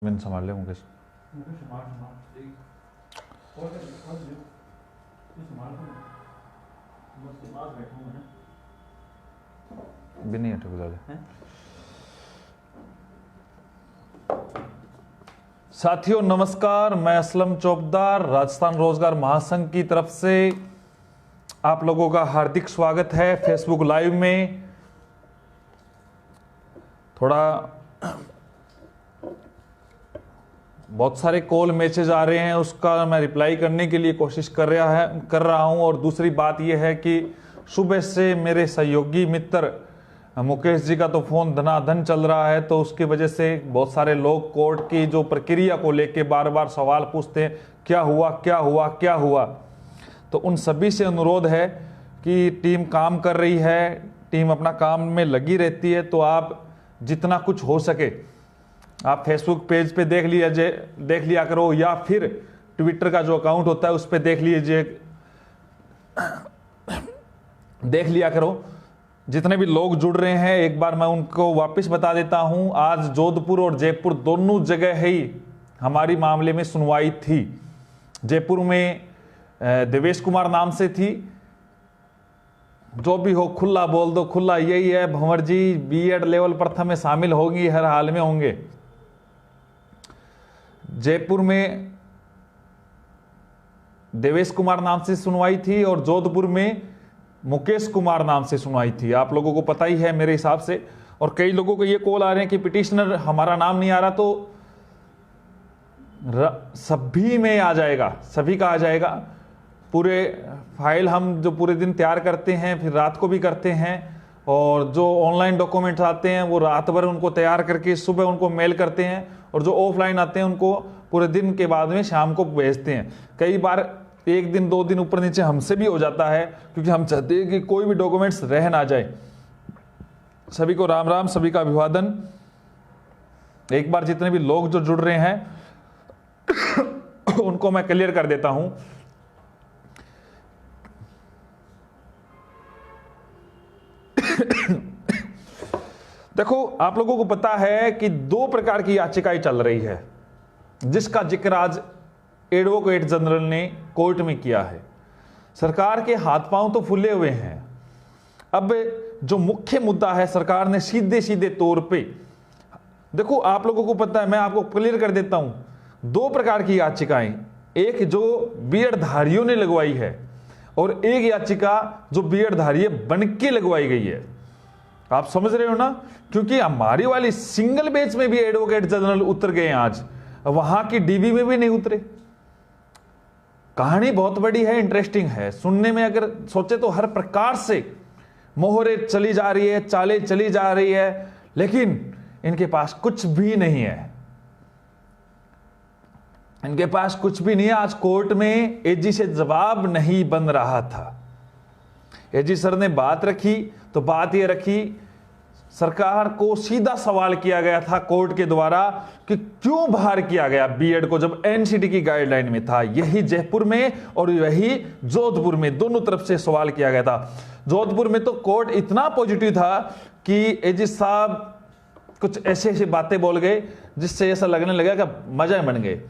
बिन संभाल ले मुकेश। बिन नहीं हटे गुजार। साथियों नमस्कार, मैं असलम चौबदार राजस्थान रोजगार महासंघ की तरफ से आप लोगों का हार्दिक स्वागत है फेसबुक लाइव में। थोड़ा बहुत सारे कॉल मैसेज आ रहे हैं, उसका मैं रिप्लाई करने के लिए कोशिश कर रहा हूं। और दूसरी बात यह है कि सुबह से मेरे सहयोगी मित्र मुकेश जी का तो फोन धनाधन चल रहा है, तो उसकी वजह से बहुत सारे लोग कोर्ट की जो प्रक्रिया को लेके बार बार सवाल पूछते हैं, क्या हुआ क्या हुआ क्या हुआ। तो उन सभी से अनुरोध है कि टीम काम कर रही है, टीम अपना काम में लगी रहती है, तो आप जितना कुछ हो सके आप फेसबुक पेज पे देख लिया करो, या फिर ट्विटर का जो अकाउंट होता है उस पे देख लिया करो। जितने भी लोग जुड़ रहे हैं एक बार मैं उनको वापस बता देता हूं। आज जोधपुर और जयपुर दोनों जगह ही हमारी मामले में सुनवाई थी। जयपुर में देवेश कुमार नाम से थी, जो भी हो खुला बोल दो, खुला यही है, भंवर जी बीएड लेवल प्रथम में शामिल होगी, हर हाल में होंगे। जयपुर में देवेश कुमार नाम से सुनवाई थी और जोधपुर में मुकेश कुमार नाम से सुनवाई थी। आप लोगों को पता ही है मेरे हिसाब से। और कई लोगों को ये कॉल आ रहे हैं कि पिटिशनर हमारा नाम नहीं आ रहा, तो सभी में आ जाएगा, सभी का आ जाएगा। पूरे फाइल हम जो पूरे दिन तैयार करते हैं, फिर रात को भी करते हैं, और जो ऑनलाइन डॉक्यूमेंट्स आते हैं वो रात भर उनको तैयार करके सुबह उनको मेल करते हैं, और जो ऑफलाइन आते हैं उनको पूरे दिन के बाद में शाम को भेजते हैं। कई बार एक दिन दो दिन ऊपर नीचे हमसे भी हो जाता है, क्योंकि हम चाहते हैं कि कोई भी डॉक्यूमेंट्स रह ना जाए। सभी को राम राम, सभी का अभिवादन। एक बार जितने भी लोग जो जुड़ रहे हैं उनको मैं क्लियर कर देता हूं। देखो, आप लोगों को पता है कि दो प्रकार की याचिकाएं चल रही है, जिसका जिक्र आज एडवोकेट जनरल ने कोर्ट में किया है। सरकार के हाथ पांव तो फूले हुए हैं। अब जो मुख्य मुद्दा है, सरकार ने सीधे सीधे तौर पे, देखो आप लोगों को पता है, मैं आपको क्लियर कर देता हूं, दो प्रकार की याचिकाएं, एक जो बीएड धारियों ने लगवाई है और एक याचिका जो बीएड धारी बन के लगवाई गई है। आप समझ रहे हो ना, क्योंकि हमारी वाली सिंगल बेंच में भी एडवोकेट जनरल उतर गए हैं, आज वहां की डीबी में भी नहीं उतरे। कहानी बहुत बड़ी है, इंटरेस्टिंग है सुनने में। अगर सोचे तो हर प्रकार से मोहरे चली जा रही है, चालें चली जा रही है, लेकिन इनके पास कुछ भी नहीं है, इनके पास कुछ भी नहीं है। आज कोर्ट में एजी से जवाब नहीं बन रहा था। एजी सर ने बात रखी तो बात यह रखी, सरकार को सीधा सवाल किया गया था कोर्ट के द्वारा कि क्यों बाहर किया गया बीएड को, जब एनसीटी की गाइडलाइन में था। यही जयपुर में और यही जोधपुर में, दोनों तरफ से सवाल किया गया था। जोधपुर में तो कोर्ट इतना पॉजिटिव था कि एजी साहब कुछ ऐसे ऐसी बातें बोल गए जिससे ऐसा लगने लगा कि मजा बन गए।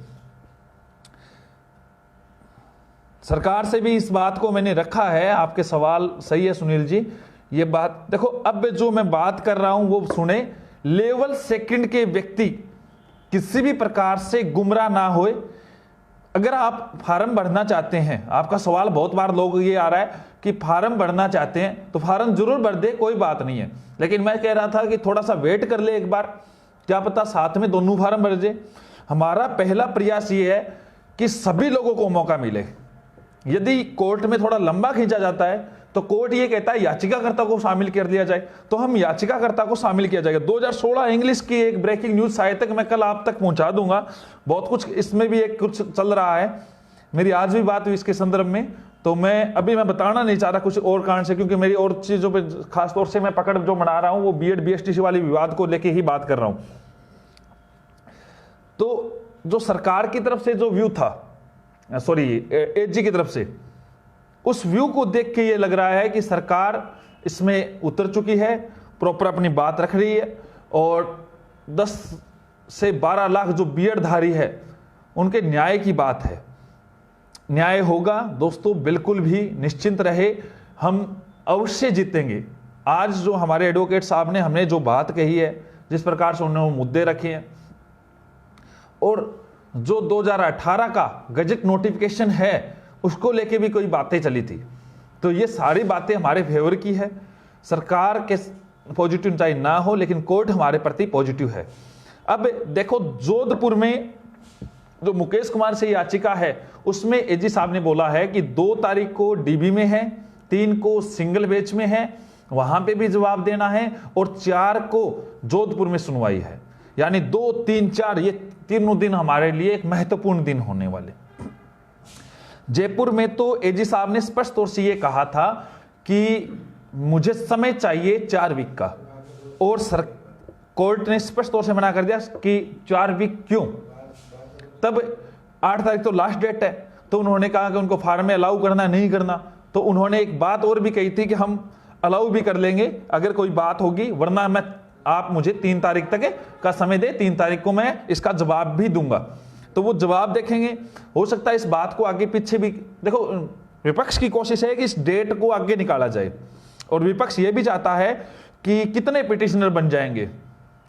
सरकार से भी इस बात को मैंने रखा है। आपके सवाल सही है सुनील जी, ये बात देखो। अब जो मैं बात कर रहा हूं वो सुने। लेवल सेकंड के व्यक्ति किसी भी प्रकार से गुमराह ना होए। अगर आप फार्म भरना चाहते हैं, आपका सवाल बहुत बार लोग ये आ रहा है कि फार्म भरना चाहते हैं तो फार्म जरूर भर दे, कोई बात नहीं है, लेकिन मैं कह रहा था कि थोड़ा सा वेट कर ले एक बार, क्या पता साथ में दोनों फार्म भर जाए। हमारा पहला प्रयास ये है कि सभी लोगों को मौका मिले। यदि कोर्ट में थोड़ा लंबा खींचा जाता है तो कोर्ट ये कहता है याचिकाकर्ता को शामिल कर दिया जाए, तो हम याचिकाकर्ता को शामिल किया जाएगा। 2016 इंग्लिश की एक ब्रेकिंग न्यूज शायद तक मैं कल आप तक पहुंचा दूंगा। बहुत कुछ इसमें भी एक कुछ चल रहा है, मेरी आज भी बात हुई इसके संदर्भ में, तो मैं अभी मैं बताना नहीं चाह रहा कुछ और कारण से, क्योंकि मेरी और चीजों पे खासतौर से मैं पकड़ जो बना रहा हूं वो बीएड बीएसटीसी वाली विवाद को लेके ही बात कर रहा हूं। तो जो सरकार की तरफ से जो व्यू था, सॉरी एजी की तरफ से, उस व्यू को देख के ये लग रहा है कि सरकार इसमें उतर चुकी है, प्रॉपर अपनी बात रख रही है, और 10 से 12 लाख जो बीएड धारी है उनके न्याय की बात है। न्याय होगा दोस्तों, बिल्कुल भी निश्चिंत रहे, हम अवश्य जीतेंगे। आज जो हमारे एडवोकेट साहब ने हमने जो बात कही है, जिस प्रकार से उन्होंने मुद्दे रखे हैं, और जो 2018 का गजट नोटिफिकेशन है उसको लेके भी कोई बातें चली थी, तो ये सारी बातें हमारे फेवर की है। सरकार के पॉजिटिव चाहे ना हो, लेकिन कोर्ट हमारे प्रति पॉजिटिव है। अब देखो, जोधपुर में जो मुकेश कुमार से याचिका है उसमें एजी साहब ने बोला है कि 2 तारीख को डीबी में है, 3 को सिंगल बेंच में है, वहां पे भी जवाब देना है, और 4 को जोधपुर में सुनवाई है। यानी 2, 3, 4 ये तीनों दिन हमारे लिए एक महत्वपूर्ण दिन होने वाले। जयपुर में तो एजी साहब ने स्पष्ट तौर से ये कहा था कि मुझे समय चाहिए 4 वीक का, और कोर्ट ने स्पष्ट तौर से मना कर दिया कि 4 वीक क्यों। तब 8 तारीख तो लास्ट डेट है, तो उन्होंने कहा कि उनको फार्म में अलाउ करना नहीं करना। तो उन्होंने एक बात और भी कही थी कि हम अलाउ भी कर लेंगे अगर कोई बात होगी, वरना मैं आप मुझे 3 तारीख तक का समय दे, 3 तारीख को मैं इसका जवाब भी दूंगा। तो वो जवाब देखेंगे, हो सकता है इस बात को आगे पीछे भी। देखो, विपक्ष की कोशिश है कि इस डेट को आगे निकाला जाए, और विपक्ष ये भी चाहता है कि कितने पिटिशनर बन जाएंगे।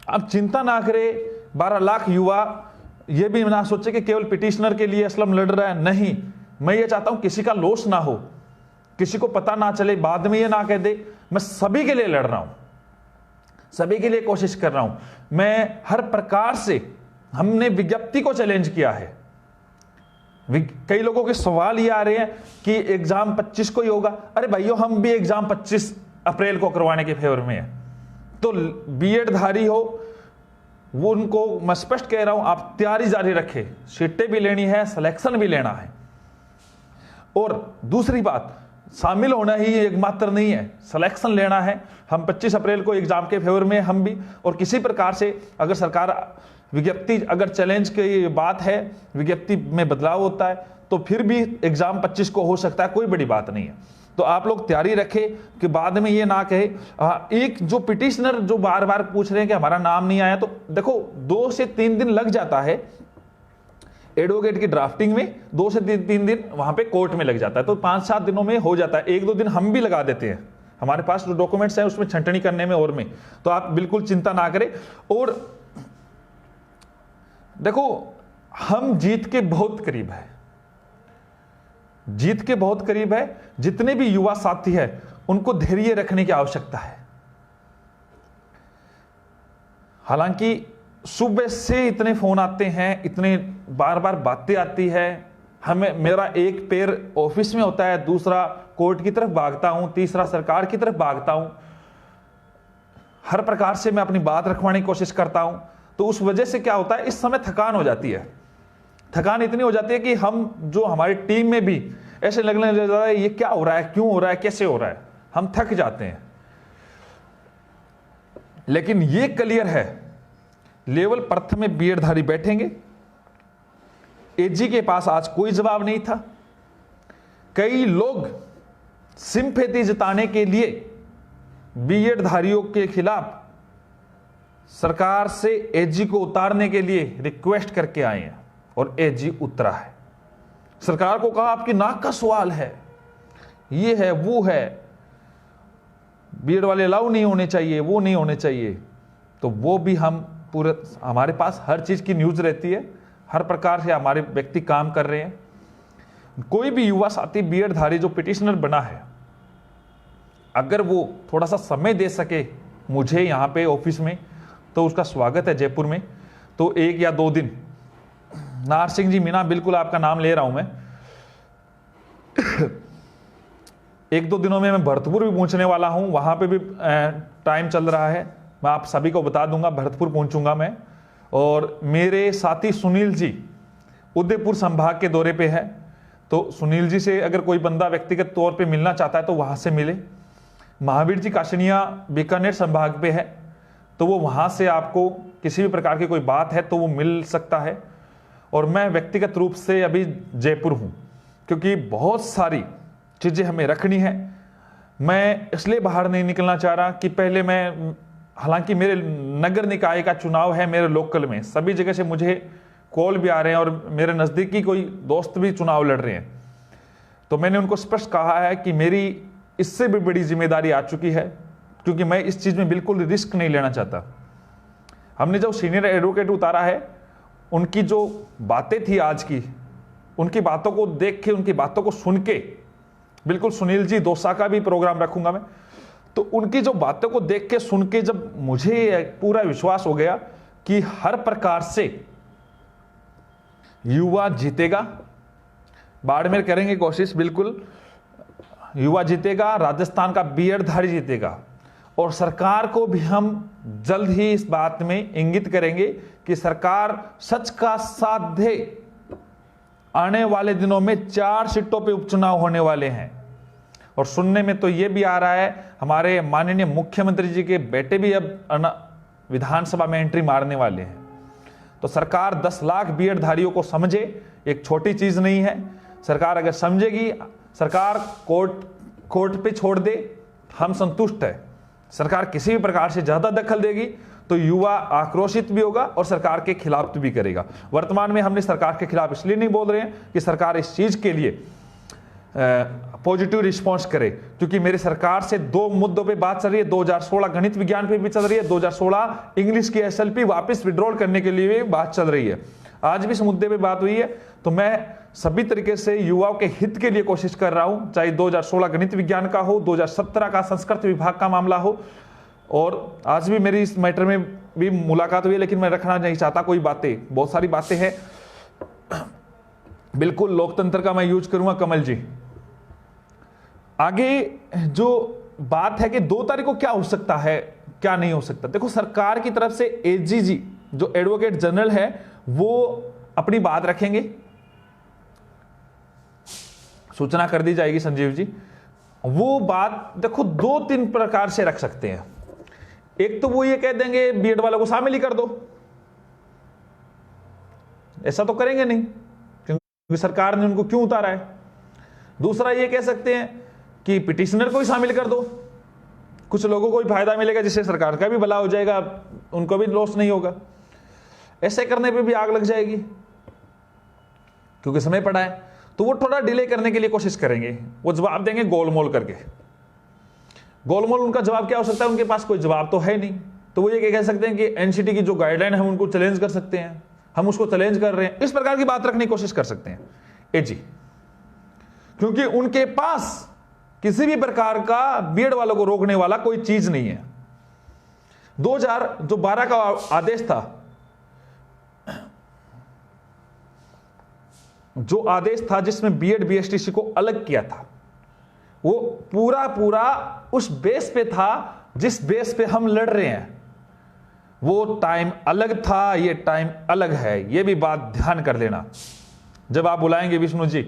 अब चिंता ना करे, 12 लाख युवा ये भी ना सोचे कि केवल पिटिशनर के लिए असलम लड़ रहा है। नहीं, मैं ये चाहता हूं किसी का लॉस ना हो, किसी को पता ना चले, बाद में ये ना कह दे मैं सभी के लिए लड़ रहा हूं, सभी के लिए कोशिश कर रहा हूं। मैं हर प्रकार से, हमने विज्ञप्ति को चैलेंज किया है। कई लोगों के सवाल ये आ रहे हैं कि एग्जाम 25 को ही होगा। अरे भाइयों, हम भी एग्जाम 25 अप्रैल को करवाने के फेवर में है। तो बीएड धारी हो वो, उनको मैं स्पष्ट कह रहा हूं, आप तैयारी जारी रखें, सीटें भी लेनी है, सिलेक्शन भी लेना है। और दूसरी बात, शामिल होना ही एकमात्र नहीं है, सिलेक्शन लेना है। हम 25 अप्रैल को एग्जाम के फेवर में हम भी, और किसी प्रकार से अगर सरकार विज्ञप्ति, अगर चैलेंज की बात है, विज्ञप्ति में बदलाव होता है, तो फिर भी एग्जाम 25 को हो सकता है, कोई बड़ी बात नहीं है। तो आप लोग तैयारी रखें कि बाद में ये ना कहे। एक जो पिटिशनर जो बार बार पूछ रहे हैं कि हमारा नाम नहीं आया, तो देखो 2 से 3 दिन लग जाता है एडवोकेट की ड्राफ्टिंग में, 2 से 3 दिन वहां पे कोर्ट में लग जाता है, तो 5-7 दिनों में हो जाता है। 1-2 दिन हम भी लगा देते हैं, हमारे पास जो डॉक्यूमेंट्स हैं उसमें छंटनी करने में और में। तो आप बिल्कुल चिंता ना करें। और देखो, हम जीत के बहुत करीब है, जीत के बहुत करीब है। जितने भी युवा साथी है उनको धैर्य रखने की आवश्यकता है। हालांकि सुबह से इतने फोन आते हैं, इतने बार बार बातें आती है, हमें, मेरा एक पैर ऑफिस में होता है, दूसरा कोर्ट की तरफ भागता हूं, तीसरा सरकार की तरफ भागता हूं। हर प्रकार से मैं अपनी बात रखवाने की कोशिश करता हूं। तो उस वजह से क्या होता है, इस समय थकान हो जाती है। थकान इतनी हो जाती है कि हम, जो हमारी टीम में भी ऐसे लगने लग जाता है ये क्या हो रहा है, क्यों हो रहा है, कैसे हो रहा है, हम थक जाते हैं। लेकिन ये क्लियर है, लेवल प्रथम में बीएड धारी बैठेंगे। एजी के पास आज कोई जवाब नहीं था। कई लोग सिंपैथी जताने के लिए बीएड धारियों के खिलाफ सरकार से एजी को उतारने के लिए रिक्वेस्ट करके आए हैं, और एजी उतरा है। सरकार को कहा आपकी नाक का सवाल है, ये है वो है, बीएड वाले अलाउ नहीं होने चाहिए, वो नहीं होने चाहिए। तो वो भी हम पूरे, हमारे पास हर चीज की न्यूज रहती है, हर प्रकार से हमारे व्यक्ति काम कर रहे हैं। कोई भी युवा साथी बीएड धारी जो पिटिशनर बना है, अगर वो थोड़ा सा समय दे सके मुझे यहां पे ऑफिस में, तो उसका स्वागत है जयपुर में। तो 1 या 2 दिन, नार सिंह जी मीना, बिल्कुल आपका नाम ले रहा हूं मैं, 1-2 दिनों में मैं भरतपुर भी पहुंचने वाला हूं। वहां पे भी टाइम चल रहा है, मैं आप सभी को बता दूंगा, भरतपुर पहुंचूंगा मैं। और मेरे साथी सुनील जी उदयपुर संभाग के दौरे पे है, तो सुनील जी से अगर कोई बंदा व्यक्तिगत तौर पे मिलना चाहता है तो वहां से मिले। महावीर जी काशनिया बीकानेर संभाग पे है, तो वो वहां से आपको किसी भी प्रकार की कोई बात है तो वो मिल सकता है। और मैं व्यक्तिगत रूप से अभी जयपुर हूं, क्योंकि बहुत सारी चीजें हमें रखनी है। मैं इसलिए बाहर नहीं निकलना चाह रहा कि पहले मैं हालांकि मेरे नगर निकाय का चुनाव है, मेरे लोकल में सभी जगह से मुझे कॉल भी आ रहे हैं और मेरे नज़दीकी कोई दोस्त भी चुनाव लड़ रहे हैं, तो मैंने उनको स्पष्ट कहा है कि मेरी इससे भी बड़ी जिम्मेदारी आ चुकी है, क्योंकि मैं इस चीज़ में बिल्कुल रिस्क नहीं लेना चाहता। हमने जो सीनियर एडवोकेट उतारा है, उनकी जो बातें थी आज की, उनकी बातों को देख के, उनकी बातों को सुन के, बिल्कुल सुनील जी दोसा का भी प्रोग्राम रखूंगा मैं, तो उनकी जो बातों को देख के सुन के जब मुझे पूरा विश्वास हो गया कि हर प्रकार से युवा जीतेगा, बाड़मेर करेंगे कोशिश, बिल्कुल युवा जीतेगा, राजस्थान का बीएडधारी जीतेगा, और सरकार को भी हम जल्द ही इस बात में इंगित करेंगे कि सरकार सच का साथ दे। आने वाले दिनों में 4 सीटों पे उपचुनाव होने वाले हैं, और सुनने में तो ये भी आ रहा है हमारे माननीय मुख्यमंत्री जी के बेटे भी अब विधानसभा में एंट्री मारने वाले हैं। तो सरकार 10 लाख बीएडधारियों को समझे, एक छोटी चीज नहीं है। सरकार अगर समझेगी, सरकार कोर्ट पे छोड़ दे, हम संतुष्ट है। सरकार किसी भी प्रकार से ज्यादा दखल देगी तो युवा आक्रोशित भी होगा और सरकार के खिलाफ भी करेगा। वर्तमान में हमने सरकार के खिलाफ इसलिए नहीं बोल रहे हैं कि सरकार इस चीज के लिए पॉजिटिव रिस्पांस करे, क्योंकि मेरी सरकार से 2 मुद्दों पे बात चल रही है। 2016 गणित विज्ञान पे भी चल रही है, 2016 इंग्लिश की एसएलपी वापस विड्रॉल करने के लिए भी बात चल रही है। आज भी इस मुद्दे पे बात हुई है। तो मैं सभी तरीके से युवाओं के हित के लिए कोशिश कर रहा हूं, चाहे 2016 गणित विज्ञान का हो, 2017 का संस्कृत विभाग का मामला हो, और आज भी मेरी इस मैटर में भी मुलाकात हुई है, लेकिन मैं रखना नहीं चाहता कोई बातें, बहुत सारी बातें हैं। बिल्कुल लोकतंत्र का मैं यूज करूंगा कमल जी। आगे जो बात है कि 2 तारीख को क्या हो सकता है, क्या नहीं हो सकता। देखो, सरकार की तरफ से एजीजी जो एडवोकेट जनरल है वो अपनी बात रखेंगे, सूचना कर दी जाएगी संजीव जी। वो बात देखो 2-3 प्रकार से रख सकते हैं। एक तो वो ये कह देंगे बीएड वालों को शामिल ही कर दो, ऐसा तो करेंगे नहीं क्योंकि सरकार ने उनको क्यों उतारा है। दूसरा ये कह सकते हैं कि पिटिशनर को ही शामिल कर दो, कुछ लोगों को भी फायदा मिलेगा, जिससे सरकार का भी भला हो जाएगा, उनको भी लॉस नहीं होगा। ऐसे करने पे भी आग लग जाएगी क्योंकि समय पड़ा है, तो वो थोड़ा डिले करने के लिए कोशिश करेंगे। वो जवाब देंगे गोलमोल करके। गोलमोल उनका जवाब क्या हो सकता है, उनके पास कोई जवाब तो है नहीं, तो वो ये कह सकते हैं कि एनसीटी की जो गाइडलाइन है उनको चैलेंज कर सकते हैं, हम उसको चैलेंज कर रहे हैं, इस प्रकार की बात रखने की कोशिश कर सकते हैं एजी, क्योंकि उनके पास किसी भी प्रकार का बीएड वालों को रोकने वाला कोई चीज नहीं है। 2012 का आदेश था, जो आदेश था जिसमें बीएड बीएसटीसी को अलग किया था, वो पूरा उस बेस पे था जिस बेस पे हम लड़ रहे हैं। वो टाइम अलग था, ये टाइम अलग है, ये भी बात ध्यान कर लेना जब आप बुलाएंगे विष्णु जी।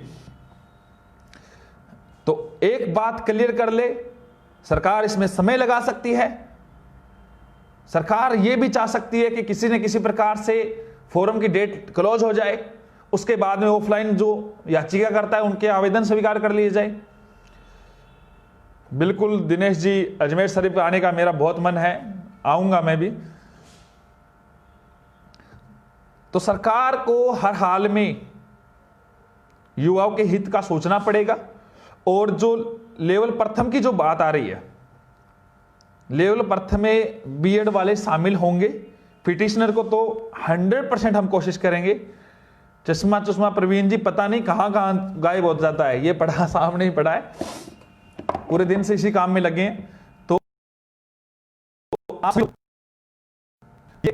तो एक बात क्लियर कर ले, सरकार इसमें समय लगा सकती है। सरकार यह भी चाह सकती है कि किसी न किसी प्रकार से फोरम की डेट क्लोज हो जाए, उसके बाद में ऑफलाइन जो याचिका करता है उनके आवेदन स्वीकार कर लिए जाए। बिल्कुल दिनेश जी, अजमेर शरीफ आने का मेरा बहुत मन है, आऊंगा मैं भी। तो सरकार को हर हाल में युवाओं के हित का सोचना पड़ेगा। और जो लेवल प्रथम की जो बात आ रही है, लेवल प्रथम में बीएड वाले शामिल होंगे। पिटिशनर को तो 100% हम कोशिश करेंगे। चश्मा प्रवीण जी पता नहीं कहां गायब हो जाता है, ये पढ़ा सामने ही पढ़ा है, पूरे दिन से इसी काम में लगे हैं। तो आप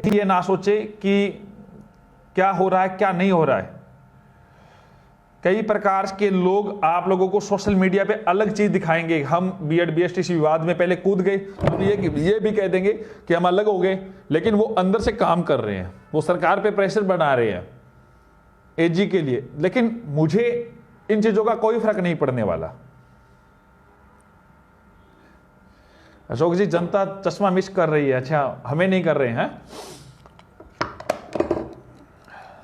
ये ना सोचे कि क्या हो रहा है क्या नहीं हो रहा है। कई प्रकार के लोग आप लोगों को सोशल मीडिया पे अलग चीज दिखाएंगे। हम बीएड बीएसटीसी विवाद में पहले कूद गए, अब ये भी कह देंगे कि हम अलग हो गए, लेकिन वो अंदर से काम कर रहे हैं, वो सरकार पे प्रेशर बना रहे हैं एजी के लिए। लेकिन मुझे इन चीजों का कोई फर्क नहीं पड़ने वाला। अशोक जी, जनता चश्मा मिस कर रही है, अच्छा हमें नहीं कर रहे हैं।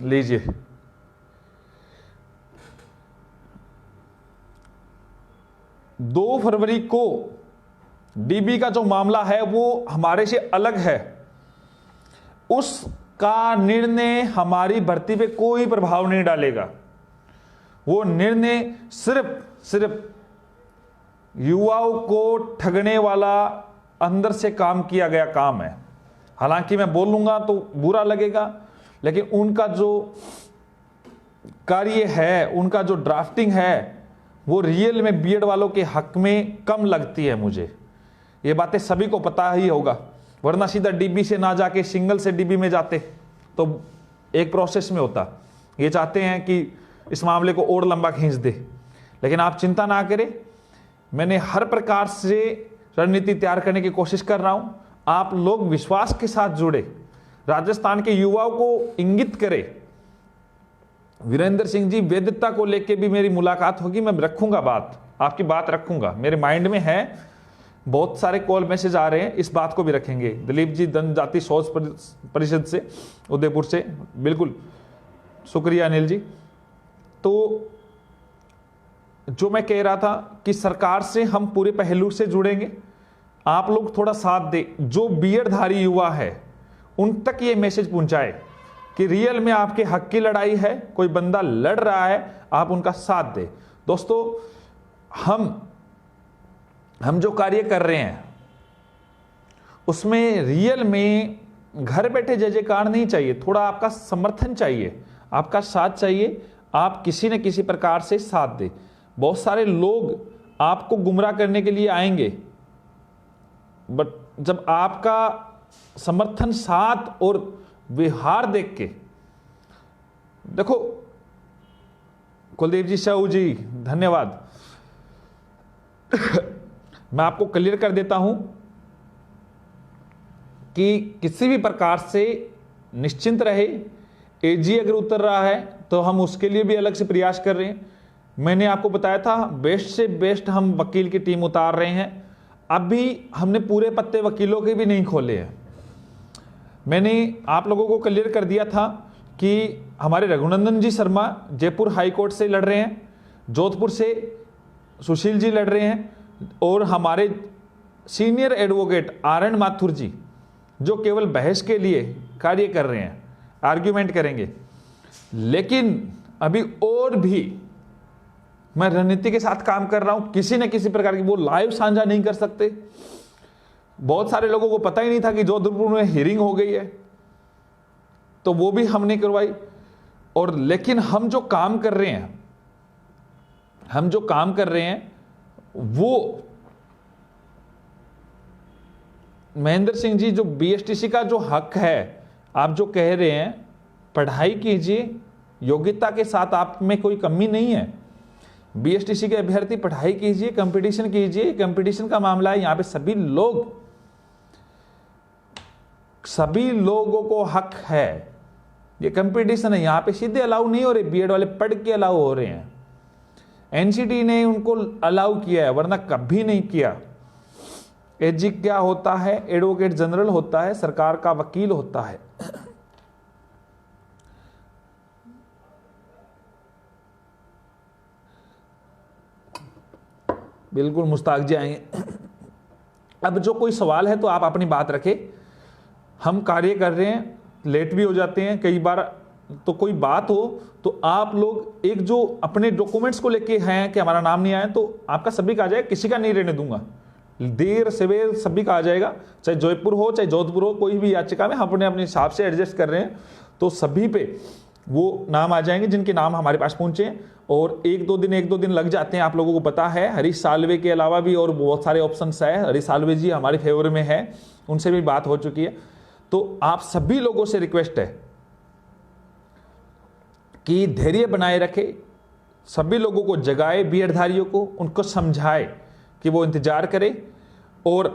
लीजिए, दो फरवरी को डीबी का जो मामला है वो हमारे से अलग है, उसका निर्णय हमारी भर्ती पे कोई प्रभाव नहीं डालेगा। वो निर्णय सिर्फ युवाओं को ठगने वाला अंदर से काम किया गया काम है। हालांकि मैं बोलूंगा तो बुरा लगेगा, लेकिन उनका जो कार्य है, उनका जो ड्राफ्टिंग है, वो रियल में बीएड वालों के हक में कम लगती है मुझे। ये बातें सभी को पता ही होगा, वरना सीधा डीबी से ना जाके सिंगल से डीबी में जाते तो एक प्रोसेस में होता। ये चाहते हैं कि इस मामले को और लंबा खींच दे, लेकिन आप चिंता ना करें, मैंने हर प्रकार से रणनीति तैयार करने की कोशिश कर रहा हूं। आप लोग विश्वास के साथ जुड़े, राजस्थान के युवाओं को इंगित करें। वीरेंद्र सिंह जी, वैधता को लेकर भी मेरी मुलाकात होगी, मैं रखूंगा बात, आपकी बात रखूंगा, मेरे माइंड में है। बहुत सारे कॉल मैसेज आ रहे हैं, इस बात को भी रखेंगे। दिलीप जी जनजाति शोध परिषद से, उदयपुर से, बिल्कुल शुक्रिया अनिल जी। तो जो मैं कह रहा था कि सरकार से हम पूरे पहलू से जुड़ेंगे, आप लोग थोड़ा साथ दे। जो बीएड धारी युवा है उन तक ये मैसेज पहुंचाए कि रियल में आपके हक की लड़ाई है, कोई बंदा लड़ रहा है, आप उनका साथ दे। दोस्तों, हम जो कार्य कर रहे हैं उसमें रियल में घर बैठे जय जयकार नहीं चाहिए, थोड़ा आपका समर्थन चाहिए, आपका साथ चाहिए। आप किसी न किसी प्रकार से साथ दे। बहुत सारे लोग आपको गुमराह करने के लिए आएंगे, बट जब आपका समर्थन, साथ और व्यवहार देख के, देखो कुलदीप जी, साहू जी, धन्यवाद। मैं आपको क्लियर कर देता हूं कि किसी भी प्रकार से निश्चिंत रहे। एजी अगर उतर रहा है तो हम उसके लिए भी अलग से प्रयास कर रहे हैं। मैंने आपको बताया था बेस्ट से बेस्ट हम वकील की टीम उतार रहे हैं। अभी हमने पूरे पत्ते वकीलों के भी नहीं खोले हैं। मैंने आप लोगों को क्लियर कर दिया था कि हमारे रघुनंदन जी शर्मा जयपुर हाई कोर्ट से लड़ रहे हैं, जोधपुर से सुशील जी लड़ रहे हैं, और हमारे सीनियर एडवोकेट आरएन माथुर जी जो केवल बहस के लिए कार्य कर रहे हैं, आर्ग्यूमेंट करेंगे। लेकिन अभी और भी मैं रणनीति के साथ काम कर रहा हूं, किसी न किसी प्रकार की, वो लाइव साझा नहीं कर सकते। बहुत सारे लोगों को पता ही नहीं था कि जोधपुर में हियरिंग हो गई है, तो वो भी हमने करवाई। और लेकिन हम जो काम कर रहे हैं वो महेंद्र सिंह जी, जो बीएसटीसी का जो हक है, आप जो कह रहे हैं, पढ़ाई कीजिए, योग्यता के साथ आप में कोई कमी नहीं है। बीएसटीसी के अभ्यर्थी पढ़ाई कीजिए, कंपटीशन कीजिए, कंपटीशन का मामला है। यहां पे सभी लोगों को हक है। ये कंपटीशन है, यहां पे सीधे अलाउ नहीं हो रहे, बीएड वाले पढ़ के अलाउ हो रहे हैं। एनसीटी ने उनको अलाउ किया है, वरना कभी नहीं किया। एजी क्या होता है? एडवोकेट जनरल होता है, सरकार का वकील होता है। बिल्कुल मुश्ताक जी आएंगे। अब जो कोई सवाल है तो आप अपनी बात रखें। हम कार्य कर रहे हैं, लेट भी हो जाते हैं कई बार, तो कोई बात हो तो आप लोग एक जो अपने डॉक्यूमेंट्स को लेके हैं कि हमारा नाम नहीं आया, तो आपका सभी का आ जाएगा, किसी का नहीं रहने दूंगा। देर सवेर सभी का आ जाएगा, चाहे जयपुर हो चाहे जोधपुर हो, कोई भी याचिका में हम अपने अपने हिसाब से एडजस्ट कर रहे हैं, तो सभी पे वो नाम आ जाएंगे जिनके नाम हमारे पास पहुंचे। और एक दो दिन लग जाते हैं, आप लोगों को पता है। हरीश साल्वे के अलावा भी और बहुत सारे ऑप्शंस है। हरीश साल्वे जी हमारे फेवर में है, उनसे भी बात हो चुकी है। तो आप सभी लोगों से रिक्वेस्ट है कि धैर्य बनाए रखे, सभी लोगों को जगाए, बीएडधारियों को उनको समझाए कि वो इंतजार करें, और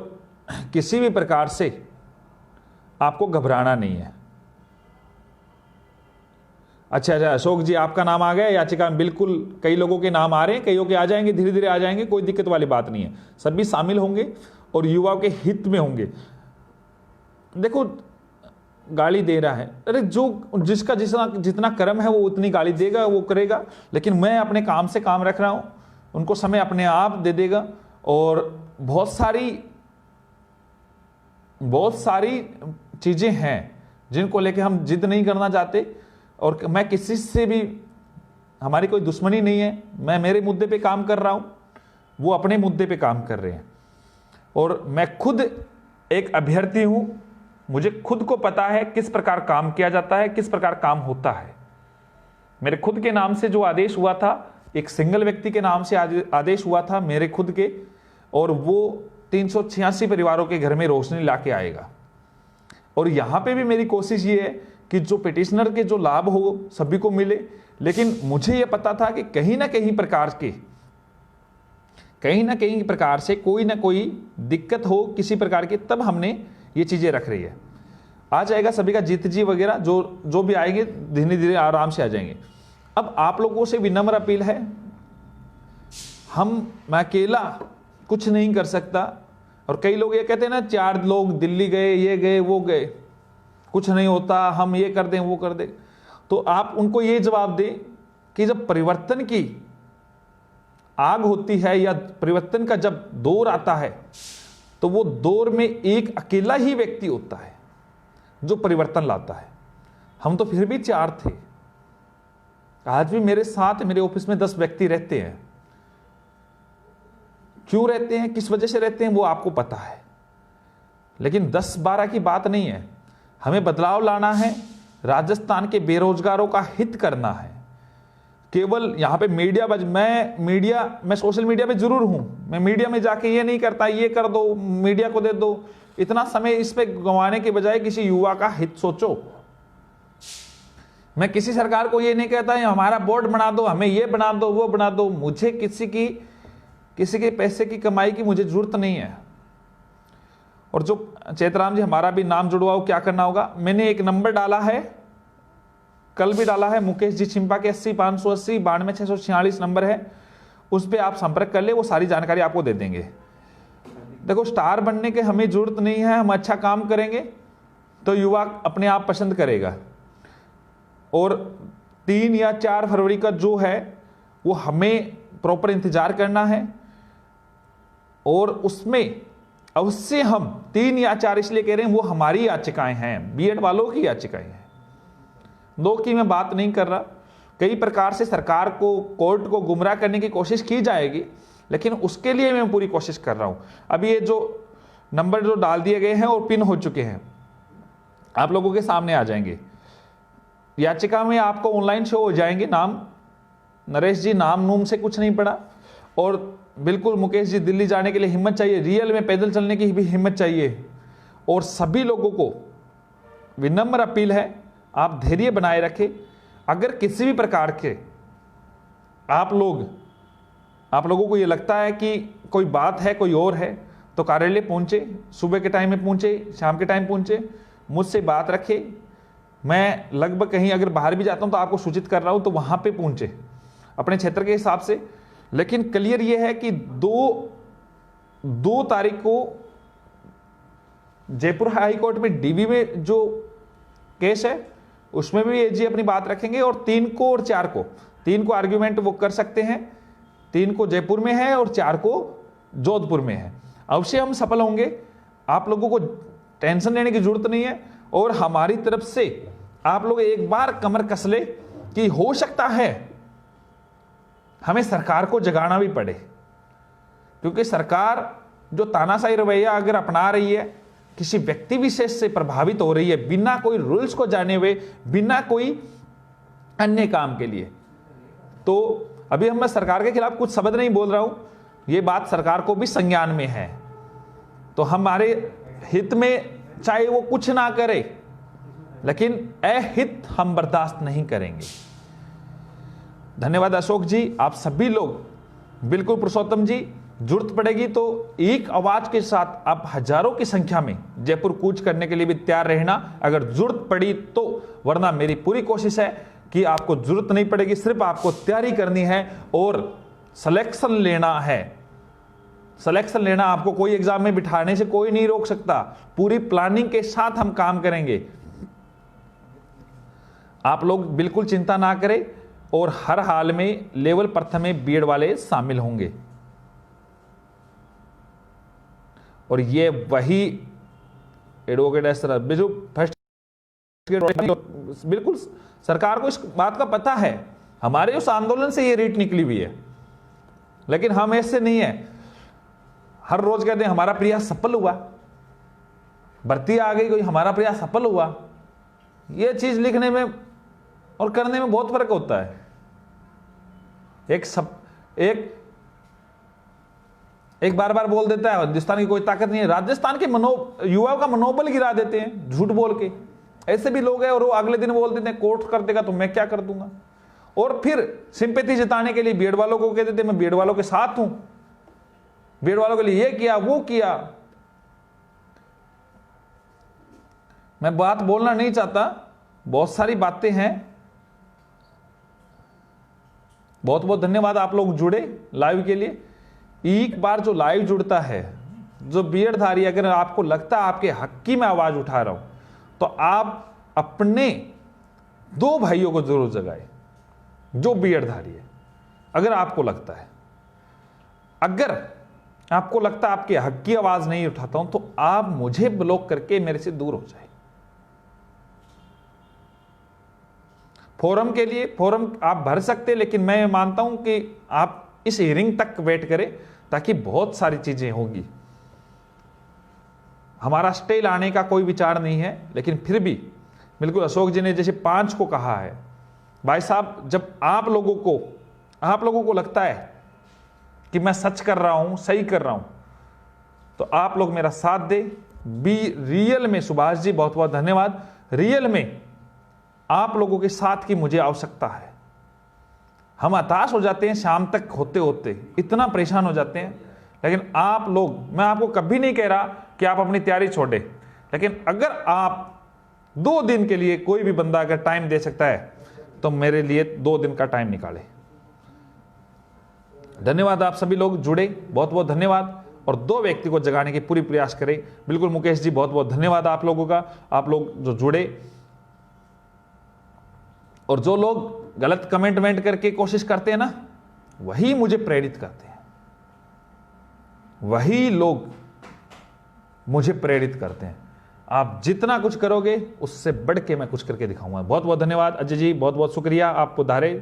किसी भी प्रकार से आपको घबराना नहीं है। अच्छा, अशोक जी आपका नाम आ गया याचिका में। बिल्कुल, कई लोगों के नाम आ रहे हैं, कईयों के आ जाएंगे, धीरे धीरे आ जाएंगे, कोई दिक्कत वाली बात नहीं है। सभी शामिल होंगे और युवाओं के हित में होंगे। देखो, गाली दे रहा है, अरे जो जिसका जितना कर्म है वो उतनी गाली देगा, वो करेगा। लेकिन मैं अपने काम से काम रख रहा हूं, उनको समय अपने आप दे देगा। और बहुत सारी बहुत सारी चीज़ें हैं जिनको लेके हम जिद नहीं करना चाहते, और मैं किसी से भी, हमारी कोई दुश्मनी नहीं है। मैं मेरे मुद्दे पे काम कर रहा हूं, वो अपने मुद्दे पे काम कर रहे हैं, और मैं खुद एक अभ्यर्थी हूं। मुझे खुद को पता है किस प्रकार काम किया जाता है, किस प्रकार काम होता है। मेरे खुद के नाम से जो आदेश हुआ था, एक सिंगल व्यक्ति के नाम से आदेश हुआ था मेरे खुद के, और वो 386 परिवारों के घर में रोशनी ला के आएगा। और यहां पे भी मेरी कोशिश ये है कि जो पिटिशनर के जो लाभ हो सभी को मिले, लेकिन मुझे यह पता था कि कहीं ना कहीं प्रकार से कोई ना कोई दिक्कत हो किसी प्रकार की, तब हमने ये चीजें रख रही है। आ जाएगा सभी का जीत जी वगैरह, जो भी आएंगे धीरे धीरे आराम से आ जाएंगे। अब आप लोगों से विनम्र अपील है, मैं अकेला कुछ नहीं कर सकता। और कई लोग ये कहते हैं ना, 4 लोग दिल्ली गए, ये गए, वो गए, कुछ नहीं होता, हम ये कर दें, वो कर दें। तो आप उनको ये जवाब दें कि जब परिवर्तन की आग होती है या परिवर्तन का जब दौर आता है, तो वो दौर में एक अकेला ही व्यक्ति होता है जो परिवर्तन लाता है। हम तो फिर भी 4 थे। आज भी मेरे साथ मेरे ऑफिस में 10 व्यक्ति रहते हैं। क्यों रहते हैं, किस वजह से रहते हैं, वो आपको पता है। लेकिन 10-12 की बात नहीं है, हमें बदलाव लाना है, राजस्थान के बेरोजगारों का हित करना है। केवल यहां पे मैं सोशल मीडिया पे जरूर हूं, मैं मीडिया में जाके ये नहीं करता ये कर दो, मीडिया को दे दो। इतना समय इस पे गंवाने के बजाय किसी युवा का हित सोचो। मैं किसी सरकार को ये नहीं कहता है हमारा बोर्ड बना दो, हमें ये बना दो, वो बना दो। मुझे किसी के पैसे की कमाई की मुझे जरूरत नहीं है। और जो चेतराम जी, हमारा भी नाम जुड़वाओ, क्या करना होगा, मैंने एक नंबर डाला है, कल भी डाला है, मुकेश जी छिंपा के 80 580 92 646 नंबर है, उस पर आप संपर्क कर ले, वो सारी जानकारी आपको दे देंगे। देखो, स्टार बनने के हमें जरूरत नहीं है, हम अच्छा काम करेंगे तो युवा अपने आप पसंद करेगा। और 3 या 4 फरवरी का जो है वो हमें प्रॉपर इंतजार करना है, और उसमें अवश्य हम 3 या 4 इसलिए कह रहे हैं, वो हमारी याचिकाएं हैं, बीएड वालों की याचिकाएं हैं, 2 की मैं बात नहीं कर रहा। कई प्रकार से सरकार को, कोर्ट को गुमराह करने की कोशिश की जाएगी, लेकिन उसके लिए मैं पूरी कोशिश कर रहा हूं। अभी ये जो नंबर जो डाल दिए गए हैं और पिन हो चुके हैं, आप लोगों के सामने आ जाएंगे। याचिका में आपको ऑनलाइन शो हो जाएंगे नाम। नरेश जी, नाम नूम से कुछ नहीं पड़ा। और बिल्कुल मुकेश जी, दिल्ली जाने के लिए हिम्मत चाहिए, रियल में पैदल चलने की भी हिम्मत चाहिए। और सभी लोगों को विनम्र अपील है, आप धैर्य बनाए रखें। अगर किसी भी प्रकार के आप लोगों को ये लगता है कि कोई बात है, कोई और है, तो कार्यालय पहुंचे, सुबह के टाइम में पहुंचे, शाम के टाइम पहुंचे, मुझसे बात रखे। मैं लगभग कहीं अगर बाहर भी जाता हूं तो आपको सूचित कर रहा हूं, तो वहां पे पहुंचे अपने क्षेत्र के हिसाब से। लेकिन क्लियर ये है कि 2 तारीख को जयपुर हाई कोर्ट में डीवी में जो केस है उसमें भी एजी अपनी बात रखेंगे, और 3 को और 4 को, 3 को आर्ग्यूमेंट वो कर सकते हैं। 3 को जयपुर में है और 4 को जोधपुर में है। अवश्य हम सफल होंगे, आप लोगों को टेंशन लेने की जरूरत नहीं है। और हमारी तरफ से आप लोग एक बार कमर कस ले कि हो सकता है हमें सरकार को जगाना भी पड़े, क्योंकि सरकार जो तानाशाही रवैया अगर अपना रही है, किसी व्यक्ति विशेष से प्रभावित हो रही है, बिना कोई रूल्स को जाने हुए, बिना कोई अन्य काम के लिए। तो अभी मैं सरकार के खिलाफ कुछ शब्द नहीं बोल रहा हूं, यह बात सरकार को भी संज्ञान में है। तो हमारे हित में चाहे वो कुछ ना करे, लेकिन अहित हम बर्दाश्त नहीं करेंगे। धन्यवाद अशोक जी, आप सभी लोग, बिल्कुल पुरुषोत्तम जी, जरूरत पड़ेगी तो एक आवाज के साथ आप हजारों की संख्या में जयपुर कूच करने के लिए भी तैयार रहना, अगर जरूरत पड़ी तो। वरना मेरी पूरी कोशिश है कि आपको जरूरत नहीं पड़ेगी, सिर्फ आपको तैयारी करनी है और सिलेक्शन लेना है। सिलेक्शन लेना, आपको कोई एग्जाम में बिठाने से कोई नहीं रोक सकता। पूरी प्लानिंग के साथ हम काम करेंगे। आप लोग बिल्कुल चिंता ना करें, और हर हाल में लेवल प्रथम में बीएड वाले शामिल होंगे। और ये वही एडवोकेट एस बिजू फर्स्ट, बिल्कुल सरकार को इस बात का पता है, हमारे उस आंदोलन से ये रीट निकली हुई है, लेकिन हम ऐसे नहीं है। हर रोज कहते हैं हमारा प्रयास सफल हुआ, भर्ती आ गई कोई, हमारा प्रयास सफल हुआ। ये चीज लिखने में और करने में बहुत फर्क होता है। एक बार बार बोल देता है हिंदुस्तान की कोई ताकत नहीं है, राजस्थान के युवाओं का मनोबल गिरा देते हैं झूठ बोल के। ऐसे भी लोग हैं और वो अगले दिन बोल देते हैं कोर्ट कर देगा तो मैं क्या कर दूंगा, और फिर सिंपैथी जताने के लिए बीएड वालों को कह देते मैं बीएड वालों के साथ हूं, बीएड वालों के लिए ये किया वो किया। मैं बात बोलना नहीं चाहता, बहुत सारी बातें हैं। बहुत बहुत धन्यवाद आप लोग जुड़े लाइव के लिए। एक बार जो लाइव जुड़ता है, जो बीएड धारी, अगर आपको लगता है आपके हक की मैं आवाज उठा रहा हूं, तो आप अपने 2 भाइयों को जरूर जगाए जो बीएड धारी है। अगर आपको लगता है, अगर आपको लगता है आपके हक की आवाज नहीं उठाता हूं, तो आप मुझे ब्लॉक करके मेरे से दूर हो जाए। फोरम के लिए फॉर्म आप भर सकते, लेकिन मैं मानता हूं कि आप इस हियरिंग तक वेट करें, ताकि बहुत सारी चीजें होंगी। हमारा स्टे लाने का कोई विचार नहीं है, लेकिन फिर भी बिल्कुल अशोक जी ने जैसे 5 को कहा है, भाई साहब जब आप लोगों को लगता है कि मैं सच कर रहा हूं, सही कर रहा हूं, तो आप लोग मेरा साथ दे। रियल में सुभाष जी बहुत बहुत धन्यवाद। रियल में आप लोगों के साथ की मुझे आवश्यकता है। हम हताश हो जाते हैं शाम तक होते होते, इतना परेशान हो जाते हैं, लेकिन आप लोग, मैं आपको कभी नहीं कह रहा कि आप अपनी तैयारी छोड़े, लेकिन अगर आप 2 दिन के लिए कोई भी बंदा अगर टाइम दे सकता है तो मेरे लिए 2 दिन का टाइम निकाले। धन्यवाद आप सभी लोग जुड़े, बहुत बहुत धन्यवाद। और 2 व्यक्ति को जगाने की पूरी प्रयास करें। बिल्कुल मुकेश जी बहुत बहुत धन्यवाद आप लोगों का, आप लोग जो जुड़े। और जो लोग गलत कमेंट करके कोशिश करते हैं ना, वही मुझे प्रेरित करते हैं, वही लोग मुझे प्रेरित करते हैं। आप जितना कुछ करोगे उससे बढ़ के मैं कुछ करके दिखाऊंगा। बहुत बहुत धन्यवाद अजय जी, बहुत बहुत शुक्रिया। आपको धारे